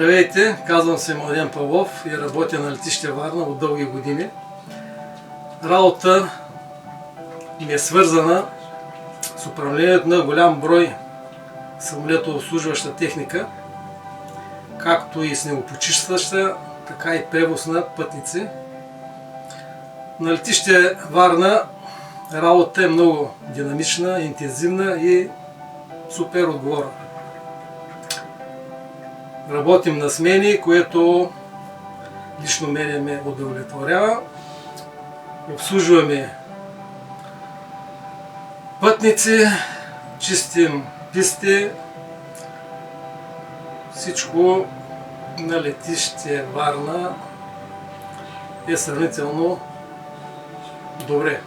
Здравейте, казвам се Младен Павлов и работя на летище Варна от дълги години. Работа ми е свързана с управлението на голям брой самолетообслужваща техника, както и снегопочистваща, така и превоз на пътници. На летище Варна работата е много динамична, интензивна и супер отговорна. Работим на смени, което лично мене ме удовлетворява. Обслужваме пътници, чистим писти. Всичко на летище Варна е сравнително добре.